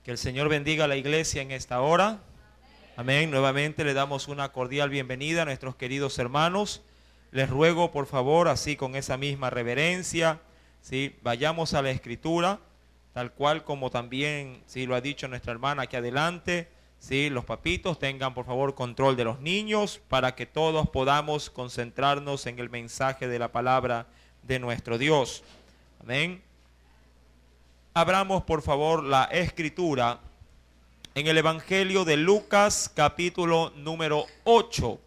Que el Señor bendiga a la iglesia en esta hora. Amén. Nuevamente le damos una cordial bienvenida a nuestros queridos hermanos. Les ruego, por favor, así con esa misma reverencia, ¿sí? Vayamos a la Escritura, tal cual como también lo ha dicho nuestra hermana aquí adelante. ¿Sí? Los papitos tengan, por favor, control de los niños para que todos podamos concentrarnos en el mensaje de la palabra de nuestro Dios. Amén. Abramos, por favor, la Escritura en el Evangelio de Lucas, capítulo número 8.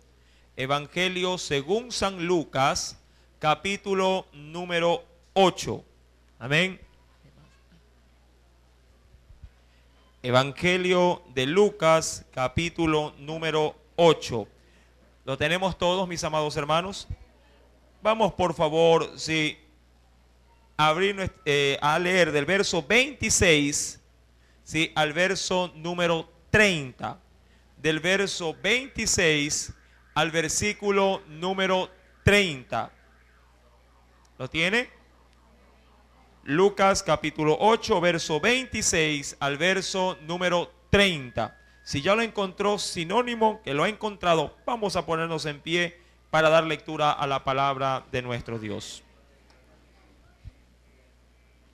Evangelio según San Lucas, capítulo número 8. Amén. Evangelio de Lucas, capítulo número 8. ¿Lo tenemos todos, mis amados hermanos? Vamos, por favor, a leer del verso 26, al verso número 30. Del verso 26 al versículo número 30. ¿Lo tiene? Lucas capítulo 8, verso 26 al verso número 30. Si ya lo encontró, sinónimo que lo ha encontrado, vamos a ponernos en pie para dar lectura a la palabra de nuestro Dios.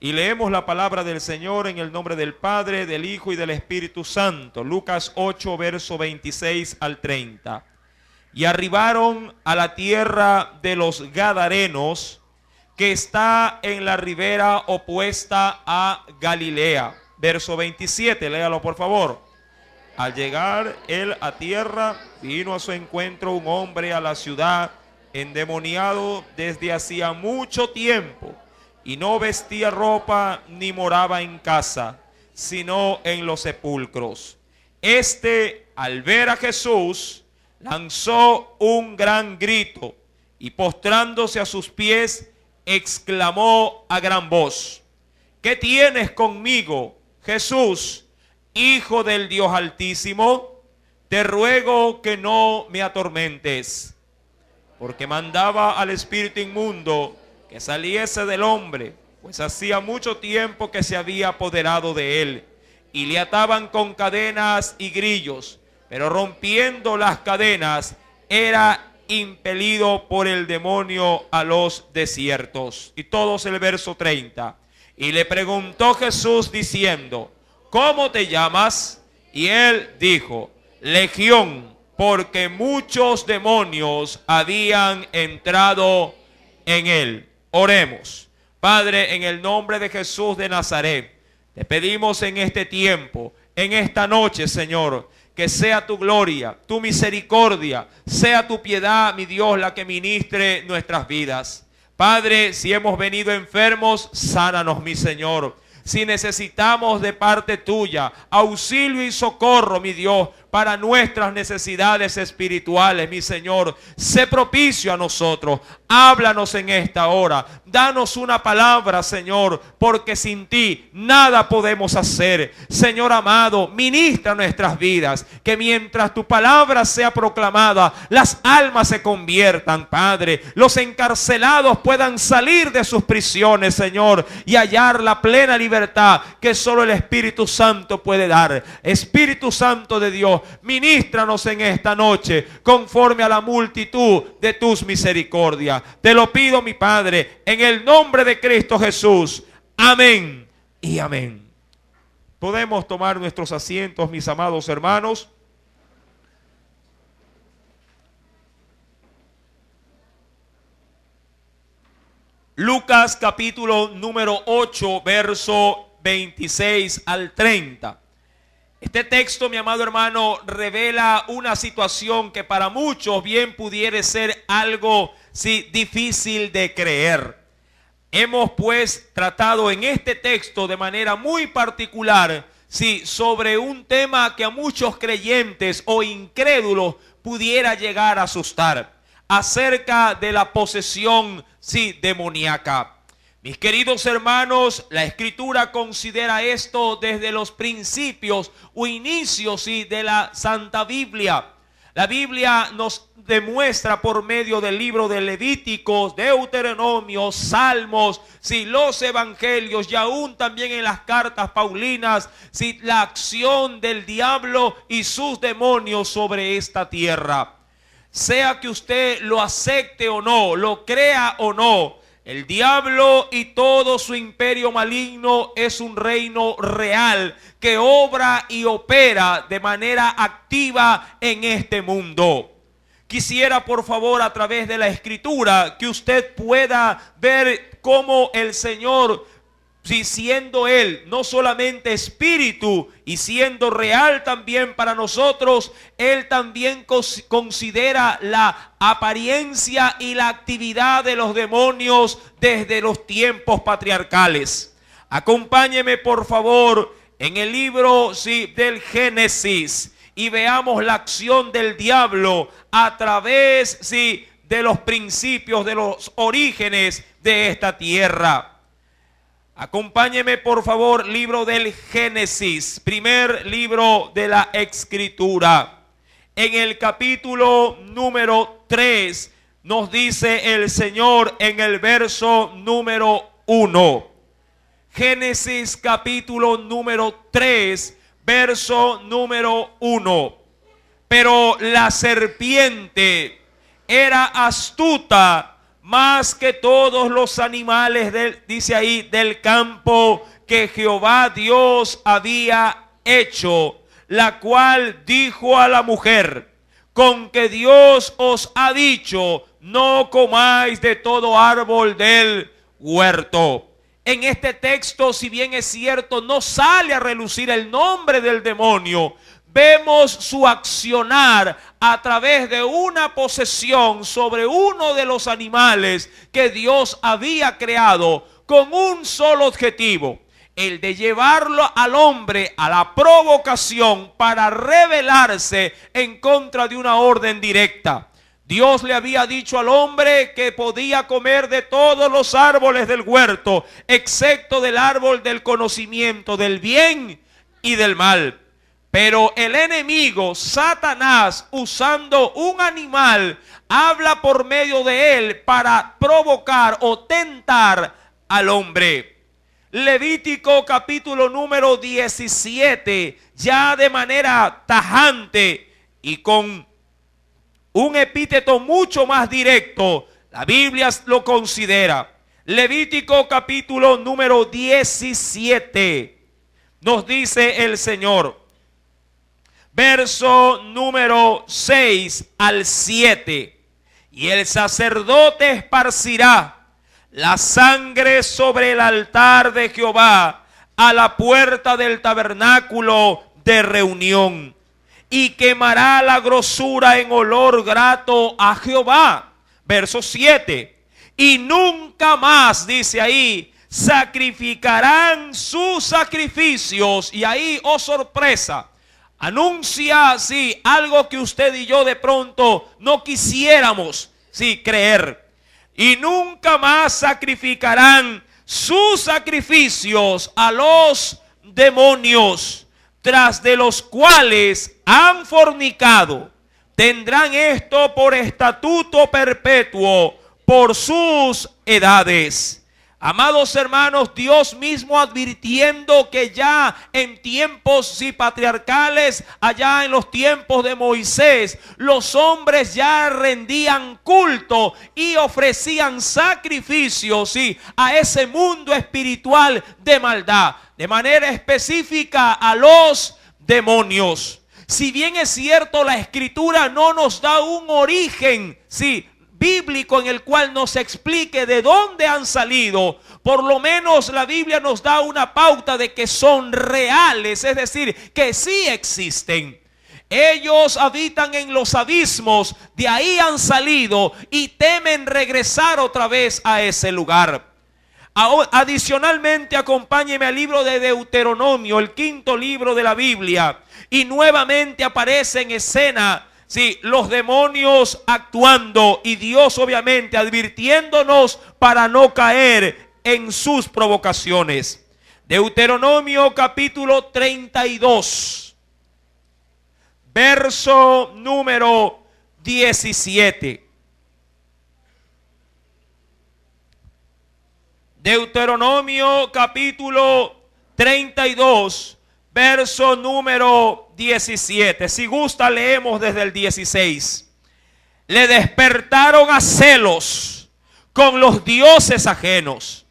Y leemos la palabra del Señor en el nombre del Padre, del Hijo y del Espíritu Santo. Lucas 8, verso 26 al 30. Y arribaron a la tierra de los Gadarenos, que está en la ribera opuesta a Galilea. Verso 27, léalo por favor. Al llegar él a tierra, vino a su encuentro un hombre a la ciudad, endemoniado desde hacía mucho tiempo, y no vestía ropa ni moraba en casa, sino en los sepulcros. Este, al ver a Jesús, lanzó un gran grito, y postrándose a sus pies, exclamó a gran voz: ¿qué tienes conmigo, Jesús, Hijo del Dios Altísimo? Te ruego que no me atormentes. Porque mandaba al espíritu inmundo que saliese del hombre, pues hacía mucho tiempo que se había apoderado de él, y le ataban con cadenas y grillos, pero rompiendo las cadenas era impelido por el demonio a los desiertos. Y todos el verso 30. Y le preguntó Jesús diciendo: ¿cómo te llamas? Y él dijo: Legión, porque muchos demonios habían entrado en él. Oremos. Padre, en el nombre de Jesús de Nazaret, te pedimos en este tiempo, en esta noche, Señor, que sea tu gloria, tu misericordia, sea tu piedad, mi Dios, la que ministre nuestras vidas. Padre, si hemos venido enfermos, sánanos, mi Señor. Si necesitamos de parte tuya auxilio y socorro, mi Dios, para nuestras necesidades espirituales, mi Señor, sé propicio a nosotros. Háblanos en esta hora. Danos una palabra, Señor, porque sin ti nada podemos hacer. Señor amado, ministra nuestras vidas, que mientras tu palabra sea proclamada, las almas se conviertan, Padre. Los encarcelados puedan salir de sus prisiones, Señor, y hallar la plena libertad que solo el Espíritu Santo puede dar. Espíritu Santo de Dios, ministranos en esta noche conforme a la multitud de tus misericordias. Te lo pido, mi Padre, en el nombre de Cristo Jesús. Amén y amén. Podemos tomar nuestros asientos, mis amados hermanos. Lucas capítulo número 8, verso 26 al 30. Este texto, mi amado hermano, revela una situación que para muchos bien pudiera ser algo difícil de creer. Hemos pues tratado en este texto de manera muy particular sobre un tema que a muchos creyentes o incrédulos pudiera llegar a asustar, acerca de la posesión demoníaca. Mis queridos hermanos, la Escritura considera esto desde los principios o inicios de la Santa Biblia. La Biblia nos demuestra por medio del libro de Levíticos, Deuteronomio, Salmos, los evangelios y aún también en las cartas paulinas, la acción del diablo y sus demonios sobre esta tierra. Sea que usted lo acepte o no, lo crea o no, el diablo y todo su imperio maligno es un reino real que obra y opera de manera activa en este mundo. Quisiera, por favor, a través de la Escritura, que usted pueda ver cómo el Señor, siendo Él no solamente espíritu y siendo real también para nosotros, Él también considera la apariencia y la actividad de los demonios desde los tiempos patriarcales. Acompáñeme, por favor, en el libro del Génesis y veamos la acción del diablo a través de los principios, de los orígenes de esta tierra. Acompáñeme, por favor, libro del Génesis, primer libro de la Escritura. En el capítulo número 3 nos dice el Señor en el verso número 1. Génesis capítulo número 3, verso número 1. Pero la serpiente era astuta más que todos los animales dice ahí, del campo que Jehová Dios había hecho, la cual dijo a la mujer: con que Dios os ha dicho, no comáis de todo árbol del huerto. En este texto, si bien es cierto, no sale a relucir el nombre del demonio, vemos su accionar a través de una posesión sobre uno de los animales que Dios había creado con un solo objetivo: el de llevarlo al hombre a la provocación para rebelarse en contra de una orden directa. Dios le había dicho al hombre que podía comer de todos los árboles del huerto, excepto del árbol del conocimiento del bien y del mal. Pero el enemigo, Satanás, usando un animal, habla por medio de él para provocar o tentar al hombre. Levítico capítulo número 17, ya de manera tajante y con un epíteto mucho más directo, la Biblia lo considera. Levítico capítulo número 17, nos dice el Señor, verso número 6 al 7. Y el sacerdote esparcirá la sangre sobre el altar de Jehová a la puerta del tabernáculo de reunión, y quemará la grosura en olor grato a Jehová. Verso 7. Y nunca más, dice ahí, sacrificarán sus sacrificios. Y ahí, oh sorpresa, anuncia, algo que usted y yo de pronto no quisiéramos, creer. Y nunca más sacrificarán sus sacrificios a los demonios, tras de los cuales han fornicado. Tendrán esto por estatuto perpetuo por sus edades. Amados hermanos, Dios mismo advirtiendo que ya en tiempos patriarcales, allá en los tiempos de Moisés, los hombres ya rendían culto y ofrecían sacrificios a ese mundo espiritual de maldad, de manera específica a los demonios. Si bien es cierto, la Escritura no nos da un origen, bíblico en el cual nos explique de dónde han salido, por lo menos la Biblia nos da una pauta de que son reales, es decir, que sí existen. Ellos habitan en los abismos, de ahí han salido y temen regresar otra vez a ese lugar. Adicionalmente, acompáñeme al libro de Deuteronomio, el quinto libro de la Biblia, y nuevamente aparece en escena los demonios actuando y Dios obviamente advirtiéndonos para no caer en sus provocaciones. Deuteronomio capítulo 32. verso número 17. Deuteronomio capítulo 32, verso número 17. Si gusta, leemos desde el 16. Le despertaron a celos con los dioses ajenos.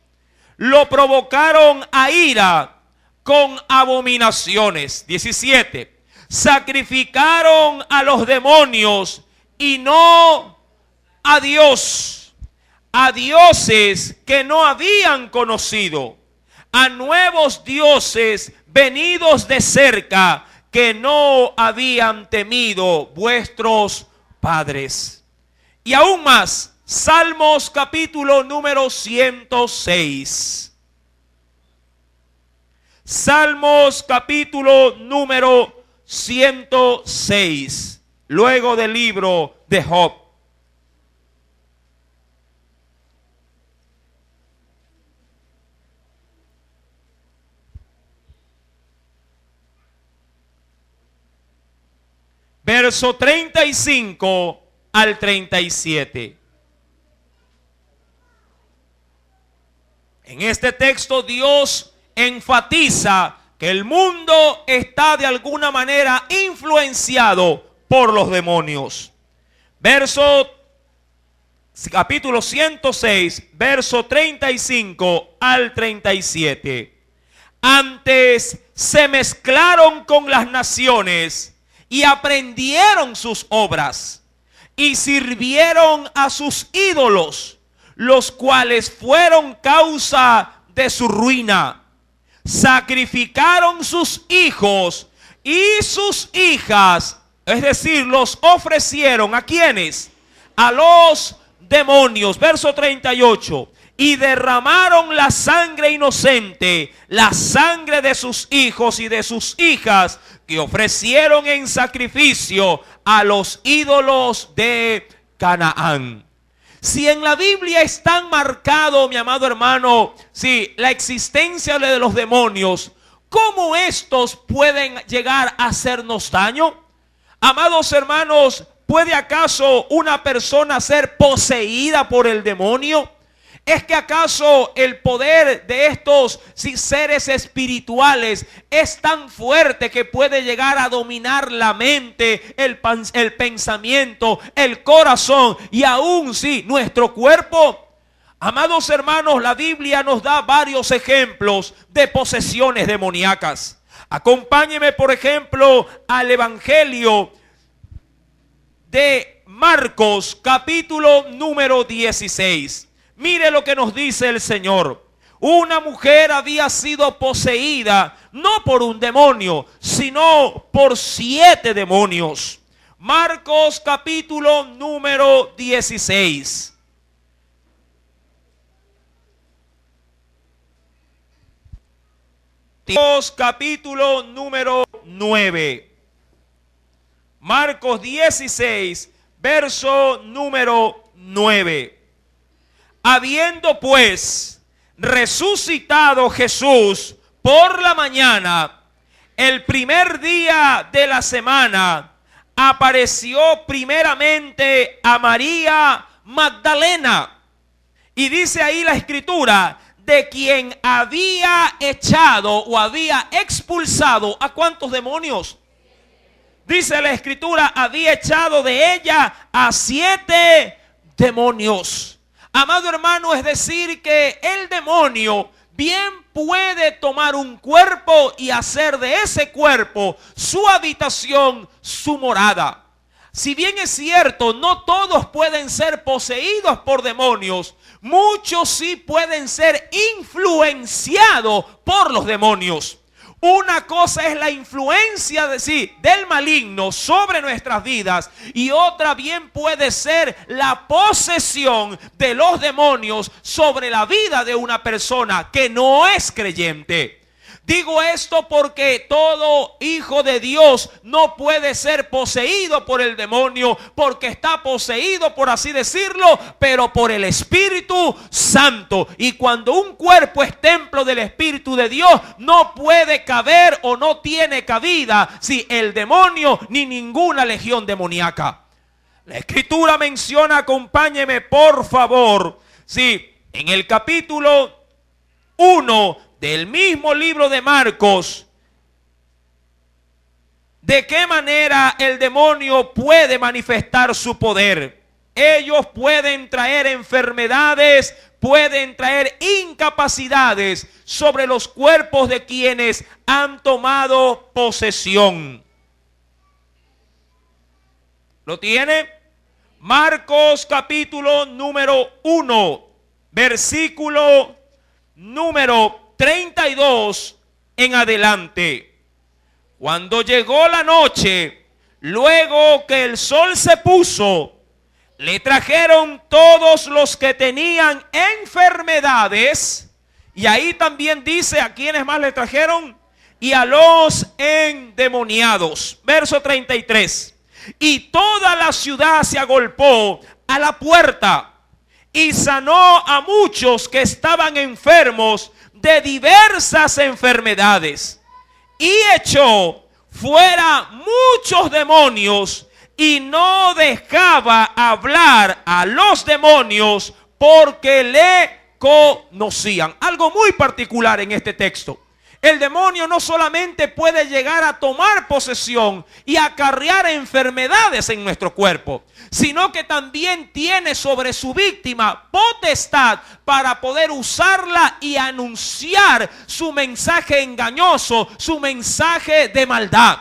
Lo provocaron a ira con abominaciones. 17. Sacrificaron a los demonios y no a Dios, a dioses que no habían conocido, a nuevos dioses venidos de cerca que no habían temido vuestros padres. Y aún más, Salmos capítulo número 106. Salmos capítulo número 106, luego del libro de Job. Verso 35 al 37. En este texto Dios enfatiza que el mundo está de alguna manera influenciado por los demonios. Capítulo 106, verso 35 al 37. Antes se mezclaron con las naciones y aprendieron sus obras y sirvieron a sus ídolos, los cuales fueron causa de su ruina. Sacrificaron sus hijos y sus hijas, es decir, los ofrecieron ¿a quiénes? A los demonios. Verso 38. Y derramaron la sangre inocente, la sangre de sus hijos y de sus hijas, que ofrecieron en sacrificio a los ídolos de Canaán. Si en la Biblia están marcado, mi amado hermano, la existencia de los demonios, ¿cómo estos pueden llegar a hacernos daño? Amados hermanos, ¿puede acaso una persona ser poseída por el demonio? ¿Es que acaso el poder de estos seres espirituales es tan fuerte que puede llegar a dominar la mente, el pensamiento, el corazón y aún nuestro cuerpo? Amados hermanos, la Biblia nos da varios ejemplos de posesiones demoníacas. Acompáñeme, por ejemplo, al Evangelio de Marcos, capítulo número 16. Mire lo que nos dice el Señor. Una mujer había sido poseída no por un demonio, sino por 7 demonios. Marcos capítulo número 16. Marcos capítulo número 9. Marcos 16, verso número 9. Habiendo pues resucitado Jesús por la mañana, el primer día de la semana, apareció primeramente a María Magdalena. Y dice ahí la escritura, de quien había echado o había expulsado ¿a cuántos demonios? Dice la escritura, había echado de ella a 7 demonios. Amado hermano, es decir que el demonio bien puede tomar un cuerpo y hacer de ese cuerpo su habitación, su morada. Si bien es cierto, no todos pueden ser poseídos por demonios, muchos sí pueden ser influenciados por los demonios. Una cosa es la influencia del maligno sobre nuestras vidas y otra bien puede ser la posesión de los demonios sobre la vida de una persona que no es creyente. Digo esto porque todo hijo de Dios no puede ser poseído por el demonio, porque está poseído, por así decirlo, pero por el Espíritu Santo. Y cuando un cuerpo es templo del Espíritu de Dios, no puede caber o no tiene cabida si el demonio ni ninguna legión demoníaca. La Escritura menciona, acompáñeme por favor, en el capítulo 1 del mismo libro de Marcos, de qué manera el demonio puede manifestar su poder. Ellos pueden traer enfermedades, pueden traer incapacidades sobre los cuerpos de quienes han tomado posesión. ¿Lo tiene? Marcos capítulo número 1, versículo número 32 en adelante. Cuando llegó la noche, luego que el sol se puso, le trajeron todos los que tenían enfermedades, y ahí también dice a quienes más le trajeron, y a los endemoniados. Verso 33. Y toda la ciudad se agolpó a la puerta y sanó a muchos que estaban enfermos de diversas enfermedades, y echó fuera muchos demonios, y no dejaba hablar a los demonios porque le conocían. Algo muy particular en este texto. El demonio no solamente puede llegar a tomar posesión y acarrear enfermedades en nuestro cuerpo, sino que también tiene sobre su víctima potestad para poder usarla y anunciar su mensaje engañoso, su mensaje de maldad.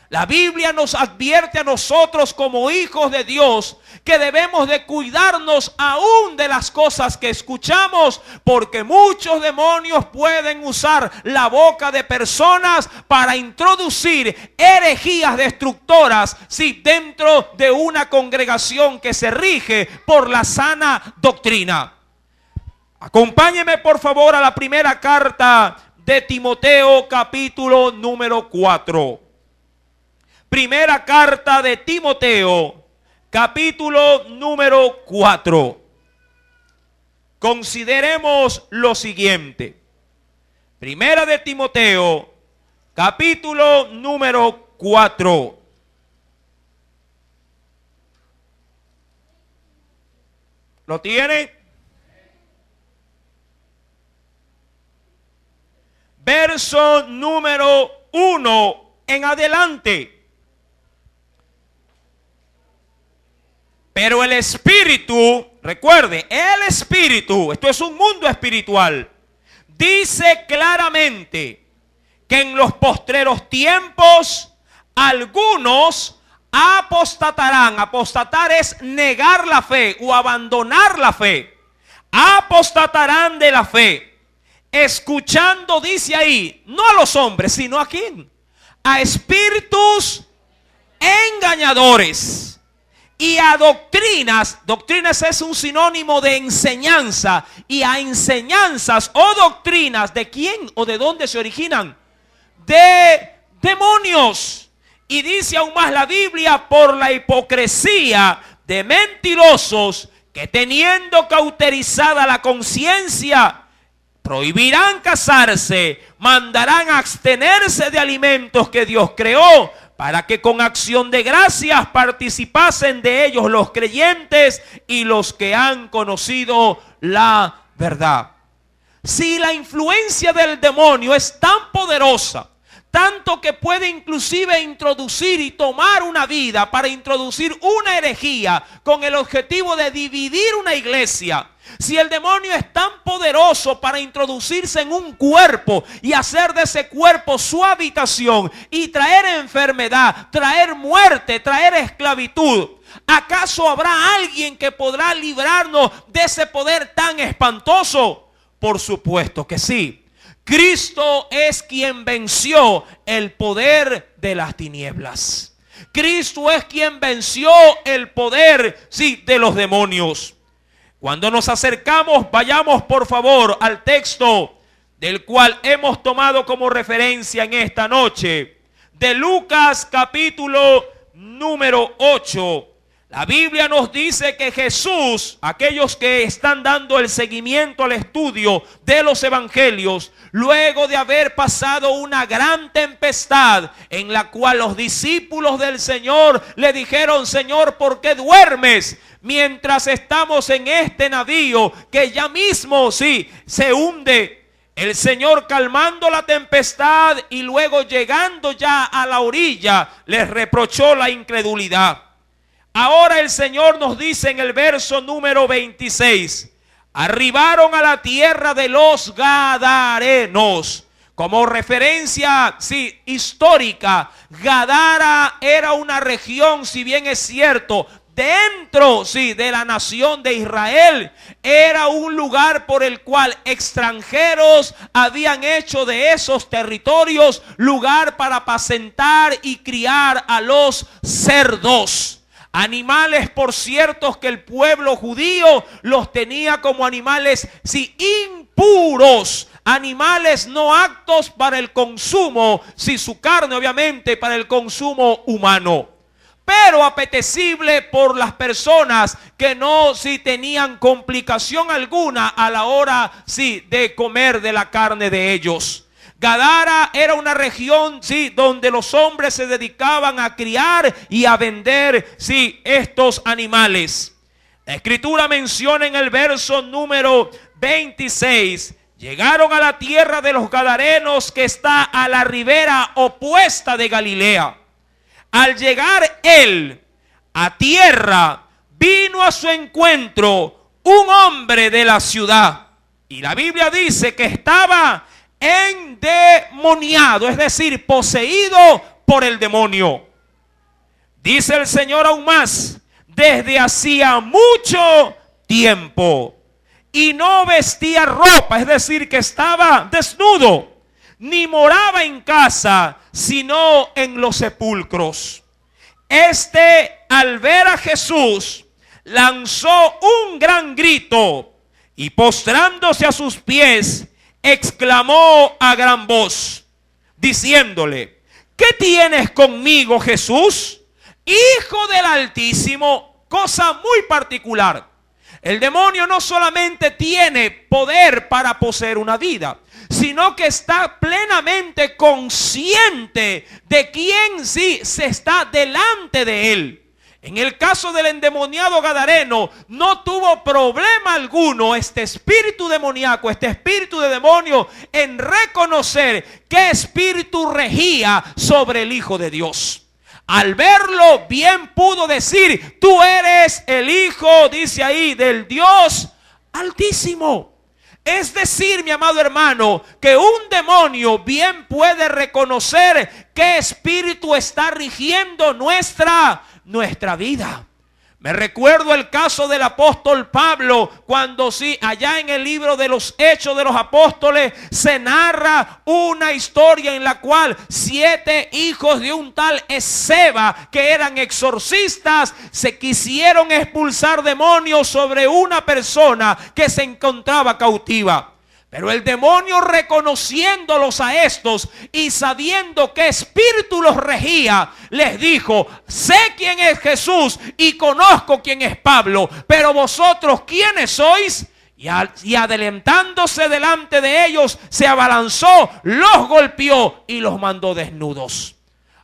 La Biblia nos advierte a nosotros como hijos de Dios que debemos de cuidarnos aún de las cosas que escuchamos, porque muchos demonios pueden usar la boca de personas para introducir herejías destructoras, dentro de una congregación que se rige por la sana doctrina. Acompáñeme por favor a la primera carta de Timoteo, capítulo número 4. Primera carta de Timoteo, capítulo número 4. Consideremos lo siguiente. Primera de Timoteo, capítulo número 4. ¿Lo tiene? Verso número 1 en adelante. Pero el Espíritu, recuerde, el Espíritu, esto es un mundo espiritual, dice claramente que en los postreros tiempos algunos apostatarán. Apostatar es negar la fe o abandonar la fe. Apostatarán de la fe, escuchando, dice ahí, no a los hombres, sino a quién, a espíritus engañadores. Y a doctrinas. Doctrinas es un sinónimo de enseñanza. Y a enseñanzas o doctrinas, ¿de quién o de dónde se originan? De demonios. Y dice aún más la Biblia, por la hipocresía de mentirosos que teniendo cauterizada la conciencia, prohibirán casarse, mandarán a abstenerse de alimentos que Dios creó, para que con acción de gracias participasen de ellos los creyentes y los que han conocido la verdad. Si la influencia del demonio es tan poderosa, tanto que puede inclusive introducir y tomar una vida para introducir una herejía con el objetivo de dividir una iglesia. Si el demonio es tan poderoso para introducirse en un cuerpo y hacer de ese cuerpo su habitación y traer enfermedad, traer muerte, traer esclavitud, ¿acaso habrá alguien que podrá librarnos de ese poder tan espantoso? Por supuesto que sí. Cristo es quien venció el poder de las tinieblas. Cristo es quien venció el poder, de los demonios. Cuando nos acercamos, vayamos por favor al texto del cual hemos tomado como referencia en esta noche, de Lucas capítulo número 8. La Biblia nos dice que Jesús, aquellos que están dando el seguimiento al estudio de los evangelios, luego de haber pasado una gran tempestad en la cual los discípulos del Señor le dijeron: Señor, ¿por qué duermes mientras estamos en este navío que ya mismo se hunde? El Señor, calmando la tempestad y luego llegando ya a la orilla, les reprochó la incredulidad. Ahora el Señor nos dice en el verso número 26: arribaron a la tierra de los Gadarenos. Como referencia histórica, Gadara era una región, si bien es cierto, dentro de la nación de Israel, era un lugar por el cual extranjeros habían hecho de esos territorios lugar para apacentar y criar a los cerdos. Animales, por cierto, que el pueblo judío los tenía como animales impuros, animales no aptos para el consumo, su carne obviamente para el consumo humano, pero apetecible por las personas que no tenían complicación alguna a la hora de comer de la carne de ellos. Gadara era una región donde los hombres se dedicaban a criar y a vender estos animales. La Escritura menciona en el verso número 26: llegaron a la tierra de los Gadarenos, que está a la ribera opuesta de Galilea. Al llegar él a tierra, vino a su encuentro un hombre de la ciudad. Y la Biblia dice que estaba endemoniado, es decir, poseído por el demonio. Dice el Señor aún más: desde hacía mucho tiempo, y no vestía ropa, es decir, que estaba desnudo, ni moraba en casa, sino en los sepulcros. Al ver a Jesús, lanzó un gran grito y, postrándose a sus pies, exclamó a gran voz, diciéndole: ¿qué tienes conmigo, Jesús, Hijo del Altísimo? Cosa muy particular. El demonio no solamente tiene poder para poseer una vida, sino que está plenamente consciente de quién se está delante de él. En el caso del endemoniado gadareno, no tuvo problema alguno este espíritu demoníaco, este espíritu de demonio, en reconocer qué espíritu regía sobre el Hijo de Dios. Al verlo, bien pudo decir: tú eres el Hijo, dice ahí, del Dios Altísimo. Es decir, mi amado hermano, que un demonio bien puede reconocer qué espíritu está rigiendo nuestra vida. Me recuerdo el caso del apóstol Pablo, cuando allá en el libro de los Hechos de los Apóstoles se narra una historia en la cual 7 hijos de un tal Esceva, que eran exorcistas, se quisieron expulsar demonios sobre una persona que se encontraba cautiva. Pero el demonio, reconociéndolos a estos y sabiendo qué espíritu los regía, les dijo: sé quién es Jesús y conozco quién es Pablo, pero vosotros, ¿quiénes sois? Y adelantándose delante de ellos, se abalanzó, los golpeó y los mandó desnudos.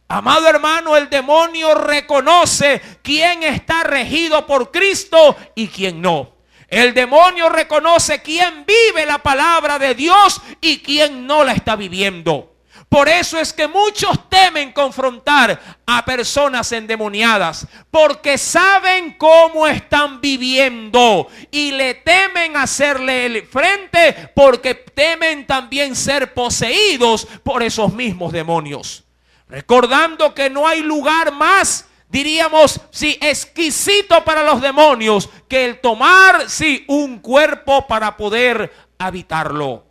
Amado hermano, el demonio reconoce quién está regido por Cristo y quién no. El demonio reconoce quién vive la palabra de Dios y quién no la está viviendo. Por eso es que muchos temen confrontar a personas endemoniadas, porque saben cómo están viviendo y le temen hacerle el frente, porque temen también ser poseídos por esos mismos demonios. Recordando que no hay lugar más, diríamos, exquisito para los demonios que el tomar, un cuerpo para poder habitarlo.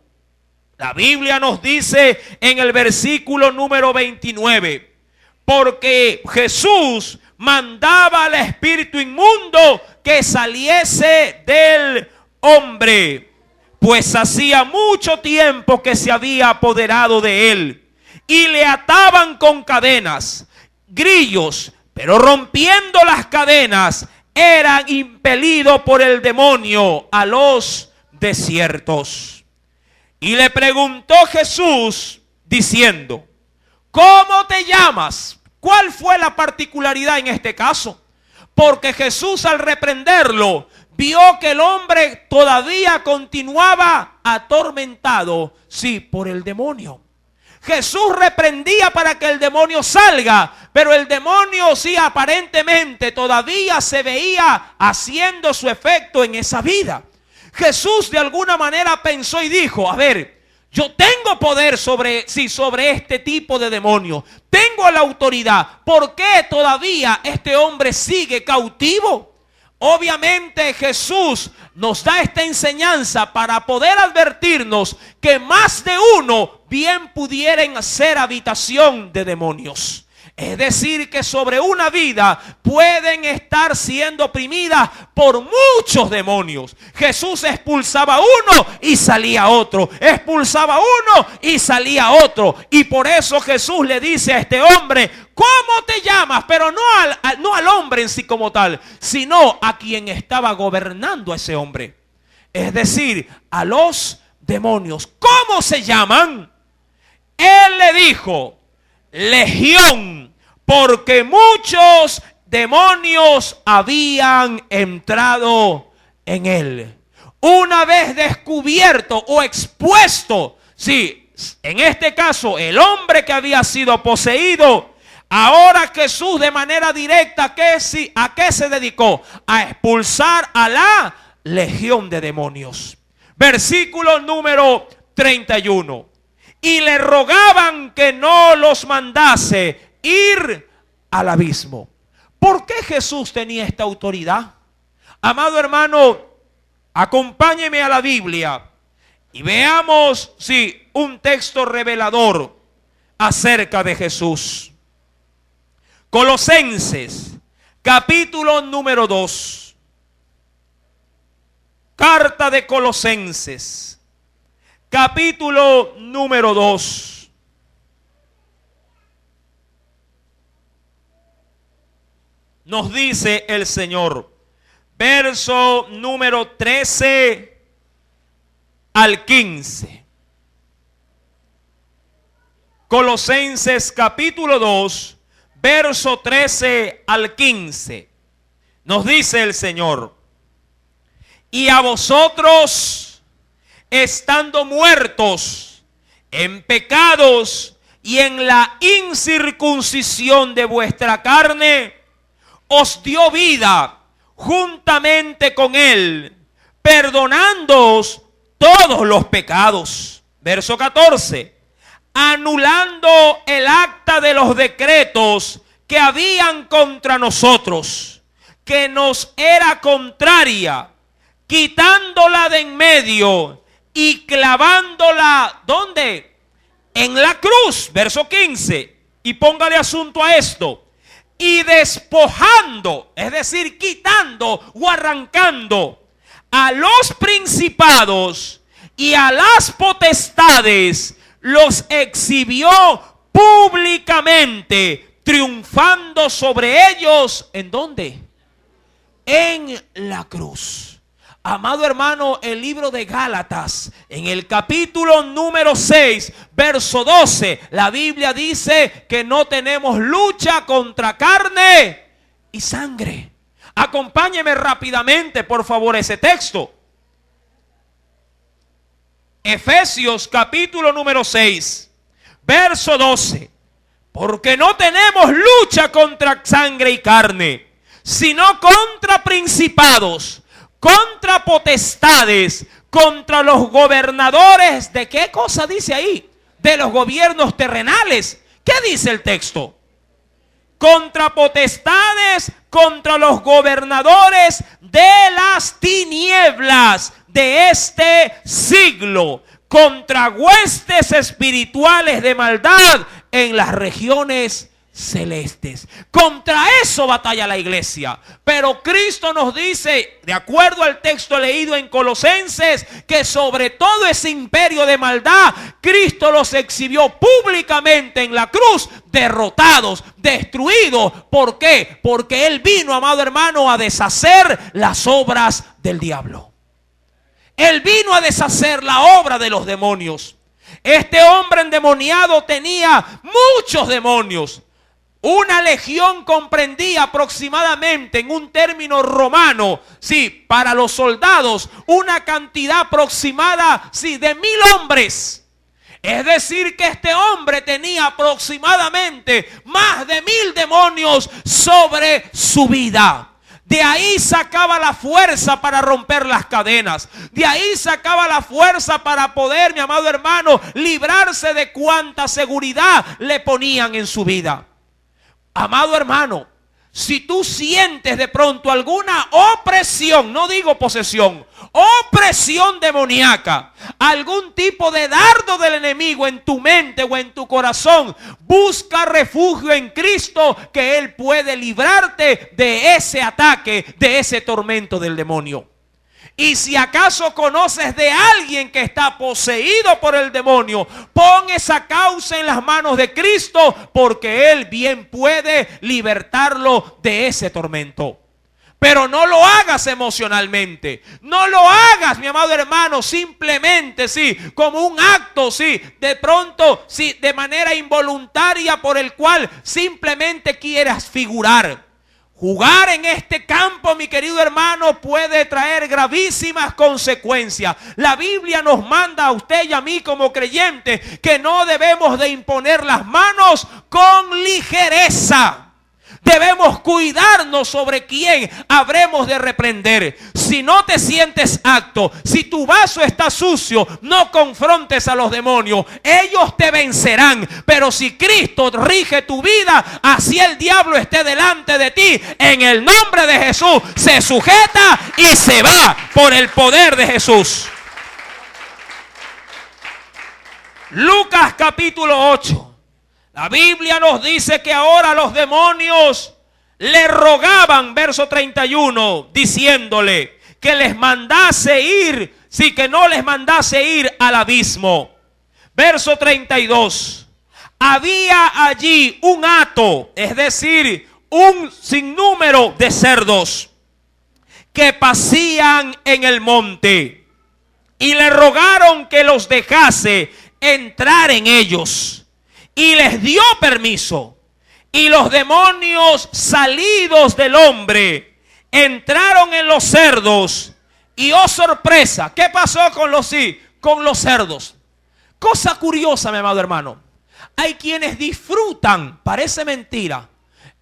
La Biblia nos dice en el versículo número 29, porque Jesús mandaba al espíritu inmundo que saliese del hombre. pues hacía mucho tiempo que se había apoderado de él, y le ataban con cadenas, grillos, pero rompiendo las cadenas, eran impelidos por el demonio a los desiertos. Y le preguntó Jesús diciendo: ¿cómo te llamas? ¿Cuál fue la particularidad en este caso? Porque Jesús, al reprenderlo, vio que el hombre todavía continuaba atormentado, sí, por el demonio. Jesús reprendía para que el demonio salga, pero el demonio, sí, aparentemente todavía se veía haciendo su efecto en esa vida. Jesús de alguna manera pensó y dijo: a ver, yo tengo poder sobre este tipo de demonio. Tengo la autoridad. ¿Por qué todavía este hombre sigue cautivo? Obviamente Jesús nos da esta enseñanza para poder advertirnos que más de uno bien pudieran ser habitación de demonios. Es decir, que sobre una vida pueden estar siendo oprimidas por muchos demonios. Jesús expulsaba uno y salía otro. Expulsaba uno y salía otro. Y por eso Jesús le dice a este hombre: ¿cómo te llamas? Pero no al hombre en sí como tal, sino a quien estaba gobernando a ese hombre. Es decir, a los demonios. ¿Cómo se llaman? Él le dijo: Legión, porque muchos demonios habían entrado en él. Una vez descubierto o expuesto, sí, en este caso el hombre que había sido poseído, ahora Jesús de manera directa, ¿a qué se dedicó? A expulsar a la legión de demonios. Versículo número 31. Y le rogaban que no los mandase ir al abismo. ¿Por qué Jesús tenía esta autoridad? Amado hermano, acompáñeme a la Biblia y veamos, sí, un texto revelador acerca de Jesús. Colosenses, capítulo número 2. Carta de Colosenses, capítulo número 2. Nos dice el Señor, verso número 13 al 15. Colosenses capítulo 2, verso 13 al 15. Nos dice el Señor: y a vosotros, estando muertos en pecados y en la incircuncisión de vuestra carne, os dio vida juntamente con él, perdonándoos todos los pecados. Verso 14. Anulando el acta de los decretos que habían contra nosotros, que nos era contraria, quitándola de en medio y clavándola, ¿dónde? En la cruz. Verso 15. Y póngale asunto a esto. Y despojando, es decir, quitando o arrancando a los principados y a las potestades, los exhibió públicamente, triunfando sobre ellos. ¿En dónde? En la cruz. Amado hermano, el libro de Gálatas, en el capítulo número 6, verso 12, la Biblia dice que no tenemos lucha contra carne y sangre. Acompáñeme rápidamente, por favor, ese texto. Efesios capítulo número 6, verso 12. Porque no tenemos lucha contra sangre y carne, sino contra principados, contra potestades, contra los gobernadores. ¿De qué cosa dice ahí? De los gobiernos terrenales. ¿Qué dice el texto? Contra potestades, contra los gobernadores de las tinieblas de este siglo, contra huestes espirituales de maldad en las regiones celestes. Contra eso batalla la iglesia. Pero Cristo nos dice, de acuerdo al texto leído en Colosenses, que sobre todo ese imperio de maldad, Cristo los exhibió públicamente en la cruz, derrotados, destruidos. ¿Por qué? Porque Él vino, amado hermano, a deshacer las obras del diablo. Él vino a deshacer la obra de los demonios. Este hombre endemoniado tenía muchos demonios. Una legión comprendía aproximadamente, en un término romano, sí, para los soldados, una cantidad aproximada, sí, de 1000 hombres. Es decir, que este hombre tenía aproximadamente más de 1000 demonios sobre su vida. De ahí sacaba la fuerza para romper las cadenas. De ahí sacaba la fuerza para poder, mi amado hermano, librarse de cuanta seguridad le ponían en su vida. Amado hermano, si tú sientes de pronto alguna opresión, no digo posesión, opresión demoníaca, algún tipo de dardo del enemigo en tu mente o en tu corazón, busca refugio en Cristo, que Él puede librarte de ese ataque, de ese tormento del demonio. Y si acaso conoces de alguien que está poseído por el demonio, pon esa causa en las manos de Cristo, porque Él bien puede libertarlo de ese tormento. Pero no lo hagas emocionalmente. No lo hagas, mi amado hermano, simplemente, sí, como un acto, sí, de pronto, sí, de manera involuntaria, por el cual simplemente quieras figurar. Jugar en este campo, mi querido hermano, puede traer gravísimas consecuencias. La Biblia nos manda a usted y a mí como creyentes que no debemos de imponer las manos con ligereza. Debemos cuidarnos sobre quién habremos de reprender. Si no te sientes apto, si tu vaso está sucio, no confrontes a los demonios. Ellos te vencerán. Pero si Cristo rige tu vida, así el diablo esté delante de ti, en el nombre de Jesús se sujeta y se va por el poder de Jesús. Lucas capítulo 8. La Biblia nos dice que ahora los demonios le rogaban, verso 31, diciéndole que les mandase ir, sí, que no les mandase ir al abismo. Verso 32, había allí un hato, es decir, un sinnúmero de cerdos que pasían en el monte, y le rogaron que los dejase entrar en ellos. Y les dio permiso. Y los demonios salidos del hombre entraron en los cerdos. Y oh sorpresa, ¿qué pasó con los cerdos? Cosa curiosa, mi amado hermano. Hay quienes disfrutan, parece mentira,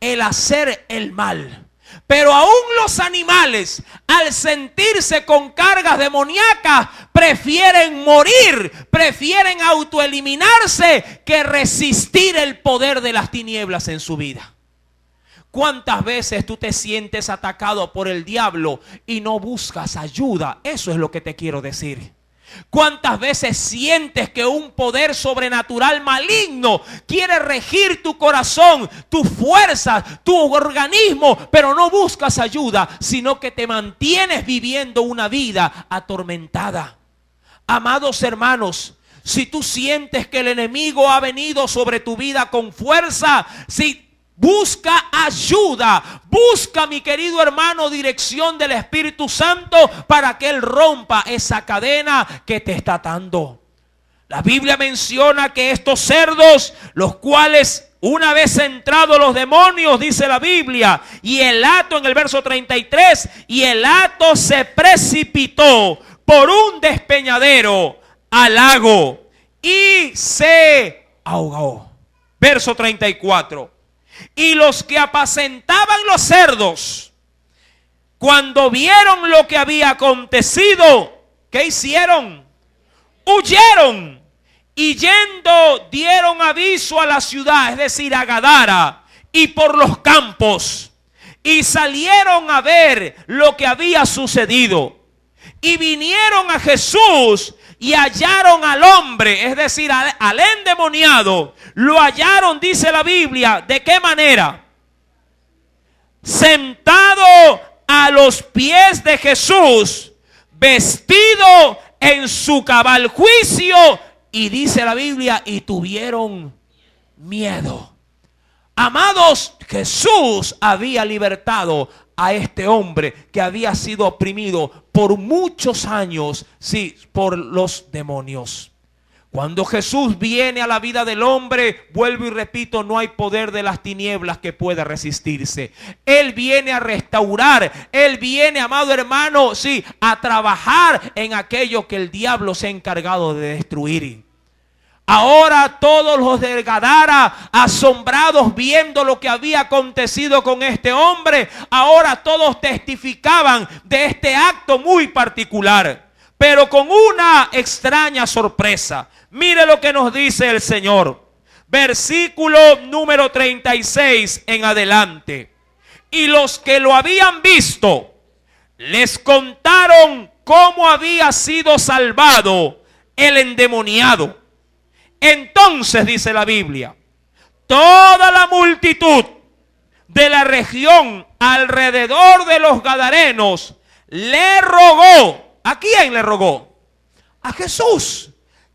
el hacer el mal. Pero aún los animales, al sentirse con cargas demoníacas, prefieren morir, prefieren autoeliminarse que resistir el poder de las tinieblas en su vida. ¿Cuántas veces tú te sientes atacado por el diablo y no buscas ayuda? Eso es lo que te quiero decir. ¿Cuántas veces sientes que un poder sobrenatural maligno quiere regir tu corazón, tus fuerzas, tu organismo, pero no buscas ayuda, sino que te mantienes viviendo una vida atormentada? Amados hermanos, si tú sientes que el enemigo ha venido sobre tu vida con fuerza, si busca ayuda, busca, mi querido hermano, dirección del Espíritu Santo para que Él rompa esa cadena que te está atando. La Biblia menciona que estos cerdos, los cuales una vez entrados los demonios, dice la Biblia, y el hato en el verso 33, y el hato se precipitó por un despeñadero al lago y se ahogó. Verso 34. Y los que apacentaban los cerdos, cuando vieron lo que había acontecido, ¿qué hicieron? Huyeron, y yendo dieron aviso a la ciudad, es decir, a Gadara, y por los campos, y salieron a ver lo que había sucedido. y vinieron a Jesús y hallaron al hombre, es decir, al endemoniado. Lo hallaron, dice la Biblia, ¿de qué manera? Sentado a los pies de Jesús, vestido en su cabal juicio, y dice la Biblia, y tuvieron miedo. Amados, Jesús había libertado a este hombre que había sido oprimido por muchos años, sí, por los demonios. Cuando Jesús viene a la vida del hombre, vuelvo y repito, no hay poder de las tinieblas que pueda resistirse. Él viene a restaurar, Él viene, amado hermano, sí, a trabajar en aquello que el diablo se ha encargado de destruir. Ahora todos los de Gadara, asombrados viendo lo que había acontecido con este hombre, ahora todos testificaban de este acto muy particular, pero con una extraña sorpresa. Mire lo que nos dice el Señor. Versículo número 36 en adelante. Y los que lo habían visto les contaron cómo había sido salvado el endemoniado. Entonces, dice la Biblia, toda la multitud de la región alrededor de los gadarenos le rogó. ¿A quién le rogó? A Jesús,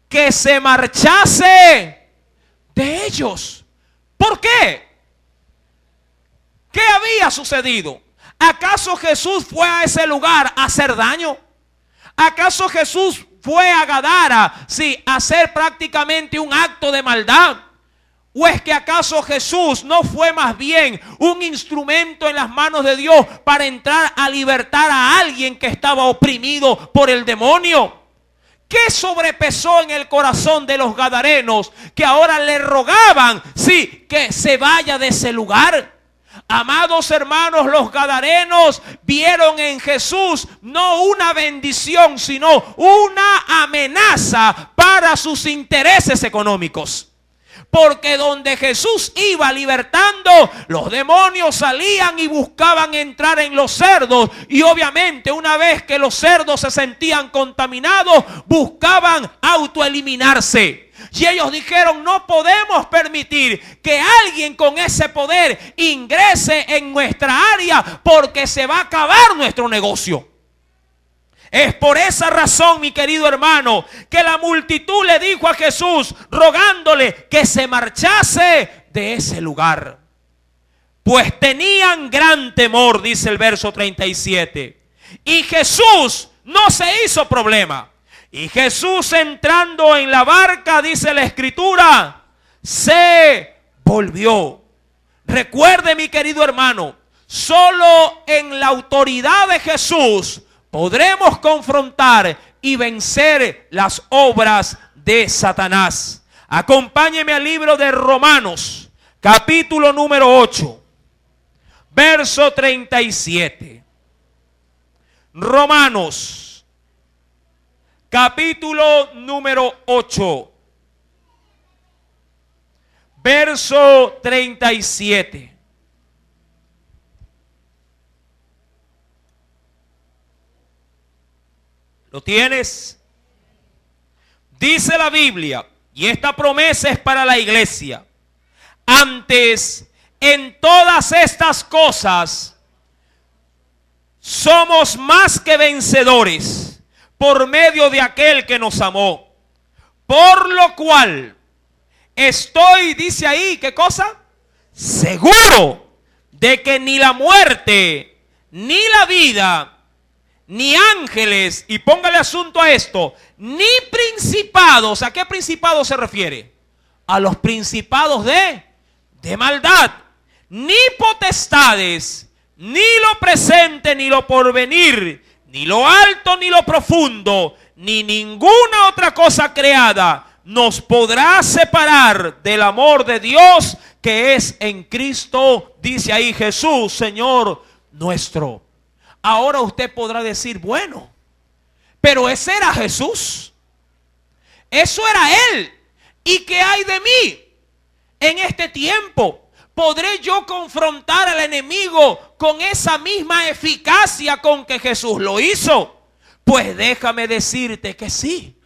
que se marchase de ellos. ¿Por qué? ¿Qué había sucedido? ¿Acaso Jesús fue a ese lugar a hacer daño? ¿Acaso Jesús fue a Gadara, sí, a hacer prácticamente un acto de maldad? ¿O es que acaso Jesús no fue más bien un instrumento en las manos de Dios para entrar a libertar a alguien que estaba oprimido por el demonio? ¿Qué sobrepesó en el corazón de los gadarenos que ahora le rogaban, sí, que se vaya de ese lugar? Amados hermanos, los gadarenos vieron en Jesús no una bendición, sino una amenaza para sus intereses económicos. Porque donde Jesús iba libertando, los demonios salían y buscaban entrar en los cerdos. Y obviamente una vez que los cerdos se sentían contaminados, buscaban autoeliminarse. Y ellos dijeron, no podemos permitir que alguien con ese poder ingrese en nuestra área porque se va a acabar nuestro negocio. Es por esa razón, mi querido hermano, que la multitud le dijo a Jesús, rogándole que se marchase de ese lugar. Pues tenían gran temor, dice el verso 37. Y Jesús no se hizo problema. Y Jesús entrando en la barca, dice la Escritura, se volvió. Recuerde, mi querido hermano, solo en la autoridad de Jesús podremos confrontar y vencer las obras de Satanás. Acompáñeme al libro de Romanos, capítulo número 8, verso 37. Romanos, capítulo número 8, verso 37. ¿Lo tienes? Dice la Biblia, y esta promesa es para la iglesia. Antes, en todas estas cosas, somos más que vencedores por medio de aquel que nos amó. Por lo cual, estoy, dice ahí, ¿qué cosa? Seguro de que ni la muerte, ni la vida, ni ángeles, y póngale asunto a esto, ni principados. ¿A qué principados se refiere? A los principados de maldad, ni potestades, ni lo presente, ni lo porvenir, ni lo alto, ni lo profundo, ni ninguna otra cosa creada nos podrá separar del amor de Dios que es en Cristo, dice ahí Jesús, Señor nuestro. Ahora usted podrá decir, bueno, pero ese era Jesús. Eso era Él. ¿Y qué hay de mí? En este tiempo, ¿podré yo confrontar al enemigo con esa misma eficacia con que Jesús lo hizo? Pues déjame decirte que sí.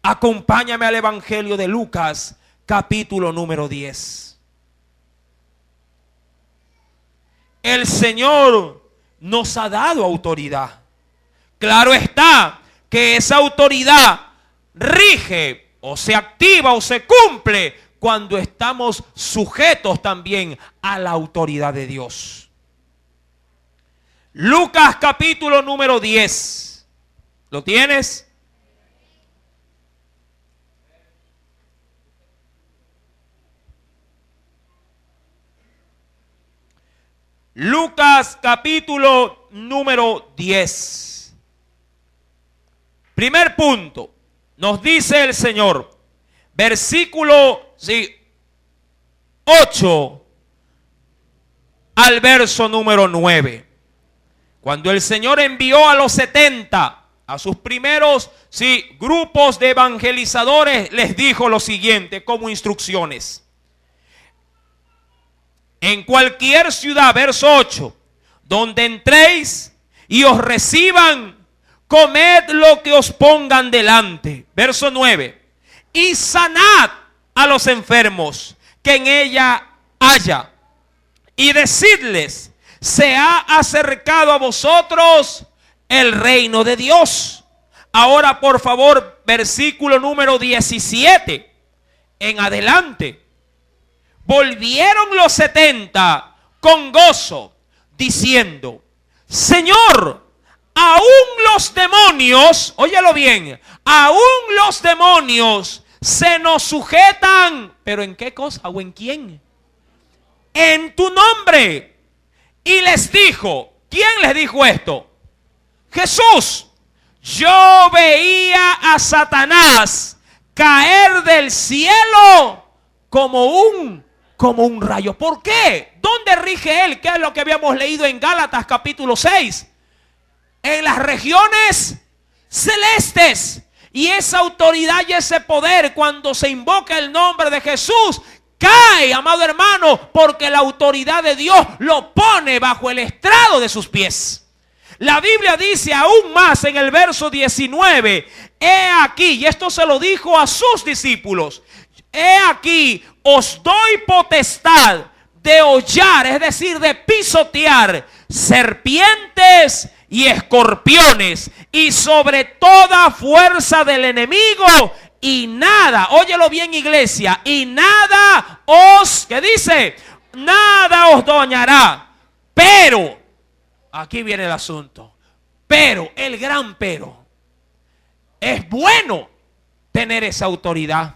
Acompáñame al Evangelio de Lucas, capítulo número 10. El Señor nos ha dado autoridad. Claro está que esa autoridad rige o se activa o se cumple cuando estamos sujetos también a la autoridad de Dios. Lucas capítulo número 10. ¿Lo tienes? Lucas capítulo número 10. Primer punto. Nos dice el Señor, versículo 8 al verso número 9. Cuando el Señor envió a los 70, a sus primeros grupos de evangelizadores, les dijo lo siguiente como instrucciones. En cualquier ciudad, verso 8, donde entréis y os reciban, comed lo que os pongan delante. Verso 9. Y sanad a los enfermos que en ella haya. Y decidles, se ha acercado a vosotros el reino de Dios. Ahora, por favor, versículo número 17 en adelante. Volvieron los 70 con gozo, diciendo, Señor, aún los demonios, óyelo bien, aún los demonios se nos sujetan. ¿Pero en qué cosa o en quién? En tu nombre. Y les dijo, ¿quién les dijo esto? Jesús. Yo veía a Satanás caer del cielo como un rayo. ¿Por qué? ¿Dónde rige él? ¿Qué es lo que habíamos leído en Gálatas capítulo 6? En las regiones celestes. Y esa autoridad y ese poder, cuando se invoca el nombre de Jesús, cae, amado hermano, porque la autoridad de Dios lo pone bajo el estrado de sus pies. La Biblia dice aún más en el verso 19, he aquí, y esto se lo dijo a sus discípulos, he aquí, os doy potestad de hollar, es decir, de pisotear serpientes y escorpiones y sobre toda fuerza del enemigo, y nada, óyelo bien iglesia, y nada os, ¿qué dice? Nada os dañará. Pero, aquí viene el asunto, pero, el gran pero, es bueno tener esa autoridad.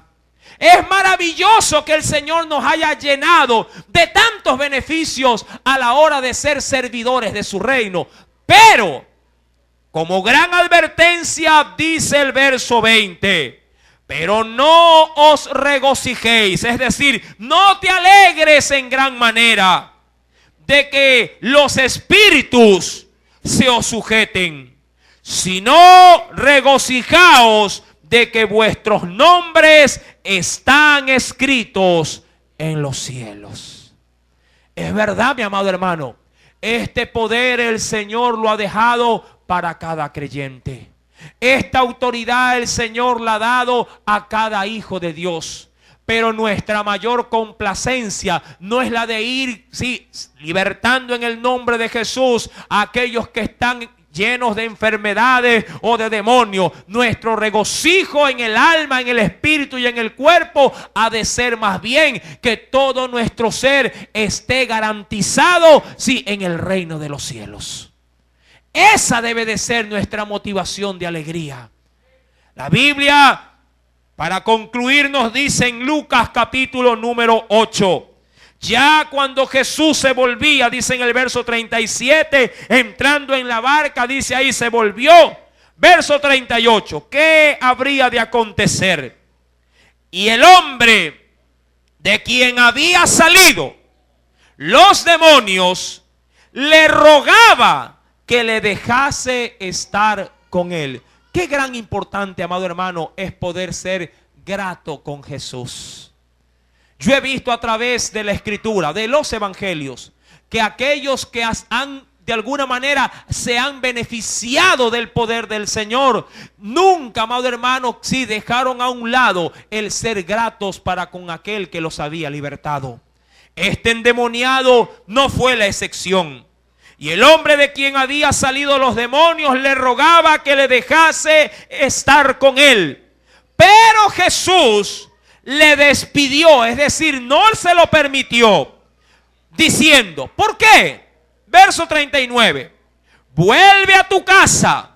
Es maravilloso que el Señor nos haya llenado de tantos beneficios a la hora de ser servidores de su reino. Pero, como gran advertencia, dice el verso 20, pero no os regocijéis, es decir, no te alegres en gran manera de que los espíritus se os sujeten, sino regocijaos de que vuestros nombres están escritos en los cielos. Es verdad, mi amado hermano, este poder el Señor lo ha dejado para cada creyente. Esta autoridad el Señor la ha dado a cada hijo de Dios. Pero nuestra mayor complacencia no es la de ir, libertando en el nombre de Jesús a aquellos que están llenos de enfermedades o de demonios. Nuestro regocijo en el alma, en el espíritu y en el cuerpo ha de ser más bien que todo nuestro ser esté garantizado, en el reino de los cielos. Esa debe de ser nuestra motivación de alegría. La Biblia, para concluir, nos dice en Lucas capítulo número 8. Ya cuando Jesús se volvía, dice en el verso 37, entrando en la barca, dice ahí, se volvió. Verso 38, ¿qué habría de acontecer? Y el hombre de quien había salido los demonios le rogaba que le dejase estar con él. Qué gran importante, amado hermano, es poder ser grato con Jesús. Yo he visto a través de la escritura, de los evangelios, que aquellos que han de alguna manera se han beneficiado del poder del Señor, nunca, amado hermano, si dejaron a un lado el ser gratos para con aquel que los había libertado. Este endemoniado no fue la excepción. Y el hombre de quien había salido los demonios le rogaba que le dejase estar con él. Pero Jesús le despidió, es decir, no se lo permitió, diciendo, ¿por qué? Verso 39, vuelve a tu casa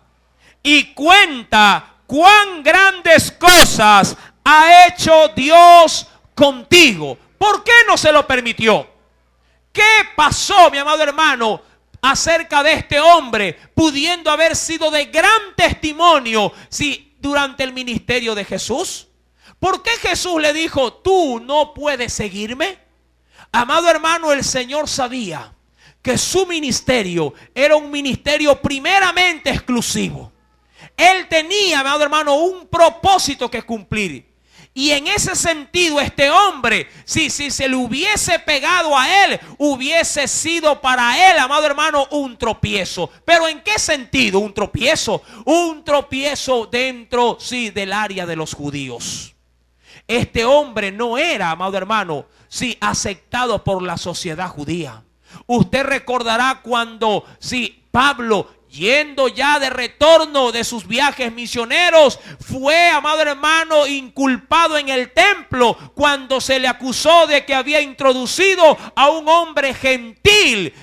y cuenta cuán grandes cosas ha hecho Dios contigo. ¿Por qué no se lo permitió? ¿Qué pasó, mi amado hermano, acerca de este hombre, pudiendo haber sido de gran testimonio durante el ministerio de Jesús? ¿Por qué Jesús le dijo, tú no puedes seguirme? Amado hermano, el Señor sabía que su ministerio era un ministerio primeramente exclusivo. Él tenía, amado hermano, un propósito que cumplir. Y en ese sentido, este hombre, si se le hubiese pegado a él, hubiese sido para él, amado hermano, un tropiezo. ¿Pero en qué sentido un tropiezo? Un tropiezo dentro, del área de los judíos. Este hombre no era, amado hermano, aceptado por la sociedad judía. Usted recordará cuando, Pablo, yendo ya de retorno de sus viajes misioneros, fue, amado hermano, inculpado en el templo cuando se le acusó de que había introducido a un hombre gentil,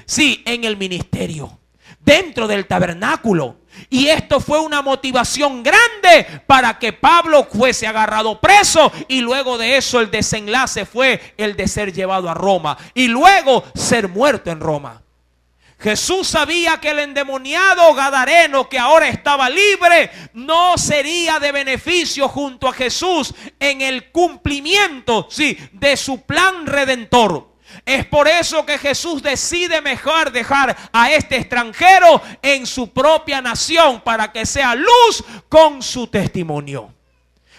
en el ministerio, dentro del tabernáculo. Y esto fue una motivación grande para que Pablo fuese agarrado preso, y luego de eso el desenlace fue el de ser llevado a Roma y luego ser muerto en Roma. Jesús sabía que el endemoniado gadareno, que ahora estaba libre, no sería de beneficio junto a Jesús en el cumplimiento, de su plan redentor. Es por eso que Jesús decide mejor dejar a este extranjero en su propia nación para que sea luz con su testimonio.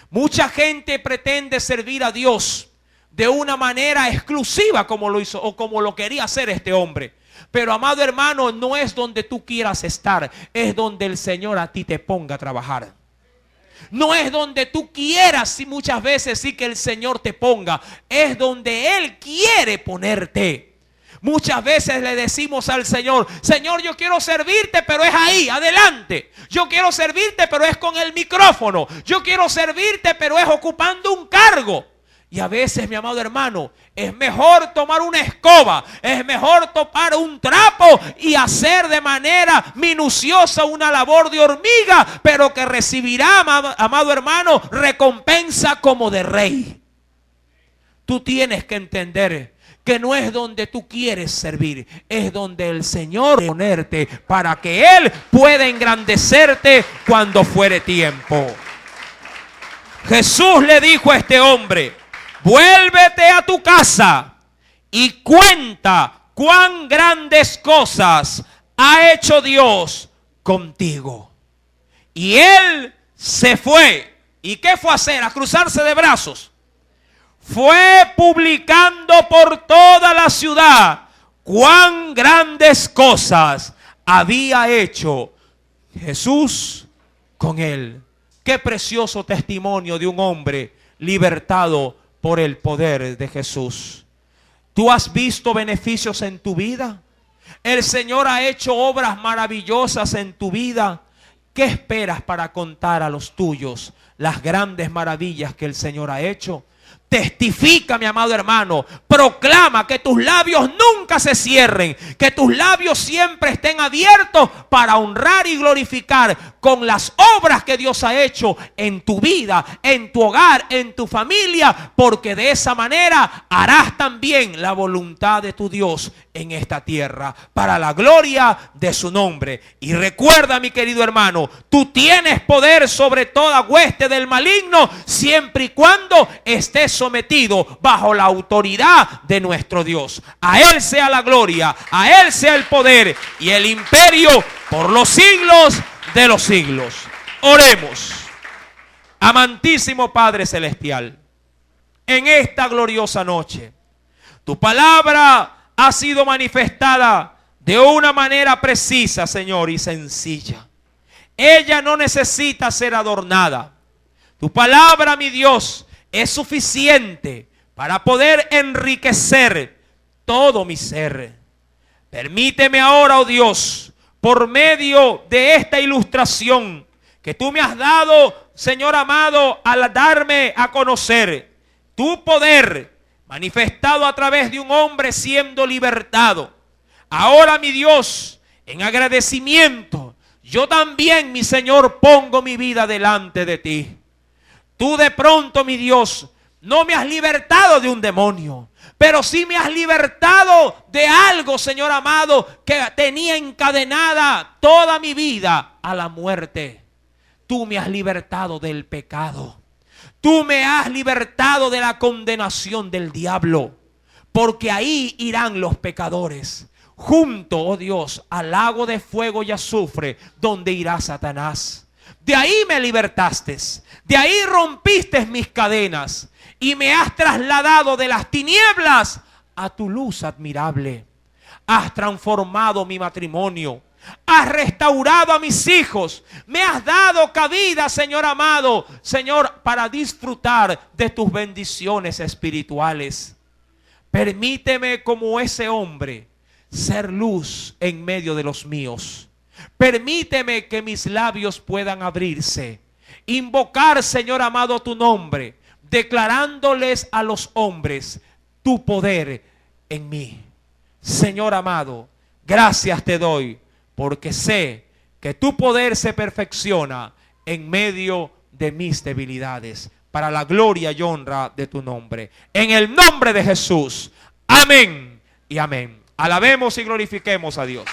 Mucha gente pretende servir a Dios de una manera exclusiva, como lo hizo o como lo quería hacer este hombre. Pero, amado hermano, no es donde tú quieras estar, es donde el Señor a ti te ponga a trabajar. No es donde tú quieras, muchas veces que el Señor te ponga, es donde Él quiere ponerte. Muchas veces le decimos al Señor, Señor, yo quiero servirte, pero es ahí, adelante. Yo quiero servirte, pero es con el micrófono. Yo quiero servirte, pero es ocupando un cargo. Y a veces, mi amado hermano, es mejor tomar una escoba, es mejor tomar un trapo y hacer de manera minuciosa una labor de hormiga, pero que recibirá, amado hermano, recompensa como de rey. Tú tienes que entender que no es donde tú quieres servir, es donde el Señor quiere ponerte para que Él pueda engrandecerte cuando fuere tiempo. Jesús le dijo a este hombre, vuélvete a tu casa y cuenta cuán grandes cosas ha hecho Dios contigo. Y él se fue. ¿Y qué fue a hacer? A cruzarse de brazos. Fue publicando por toda la ciudad cuán grandes cosas había hecho Jesús con él. Qué precioso testimonio de un hombre libertado por el poder de Jesús. ¿Tú has visto beneficios en tu vida? El Señor ha hecho obras maravillosas en tu vida. ¿Qué esperas para contar a los tuyos las grandes maravillas que el Señor ha hecho? Testifica, mi amado hermano, proclama que tus labios nunca se cierren, que tus labios siempre estén abiertos para honrar y glorificar con las obras que Dios ha hecho en tu vida, en tu hogar, en tu familia, porque de esa manera harás también la voluntad de tu Dios en esta tierra, para la gloria de su nombre. Y recuerda, mi querido hermano, tú tienes poder sobre toda hueste del maligno, siempre y cuando estés sometido bajo la autoridad de nuestro Dios. A Él sea la gloria, a Él sea el poder y el imperio por los siglos de los siglos. Oremos. Amantísimo Padre Celestial, en esta gloriosa noche, tu palabra ha sido manifestada de una manera precisa, Señor, y sencilla. Ella no necesita ser adornada. Tu palabra, mi Dios, es suficiente para poder enriquecer todo mi ser. Permíteme ahora, oh Dios, por medio de esta ilustración que tú me has dado, Señor amado, al darme a conocer tu poder manifestado a través de un hombre siendo libertado. Ahora, mi Dios, en agradecimiento, yo también, mi Señor, pongo mi vida delante de ti. Tú de pronto, mi Dios, no me has libertado de un demonio, pero sí me has libertado de algo, Señor amado, que tenía encadenada toda mi vida a la muerte. Tú me has libertado del pecado. Tú me has libertado de la condenación del diablo, porque ahí irán los pecadores, junto, oh Dios, al lago de fuego y azufre, donde irá Satanás. De ahí me libertaste, de ahí rompiste mis cadenas y me has trasladado de las tinieblas a tu luz admirable. Has transformado mi matrimonio, has restaurado a mis hijos, me has dado cabida, Señor amado, Señor, para disfrutar de tus bendiciones espirituales. Permíteme, como ese hombre, ser luz en medio de los míos. Permíteme que mis labios puedan abrirse, invocar, Señor amado, tu nombre, declarándoles a los hombres tu poder en mí. Señor amado, gracias te doy, porque sé que tu poder se perfecciona en medio de mis debilidades, para la gloria y honra de tu nombre. En el nombre de Jesús. Amén y amén. Alabemos y glorifiquemos a Dios.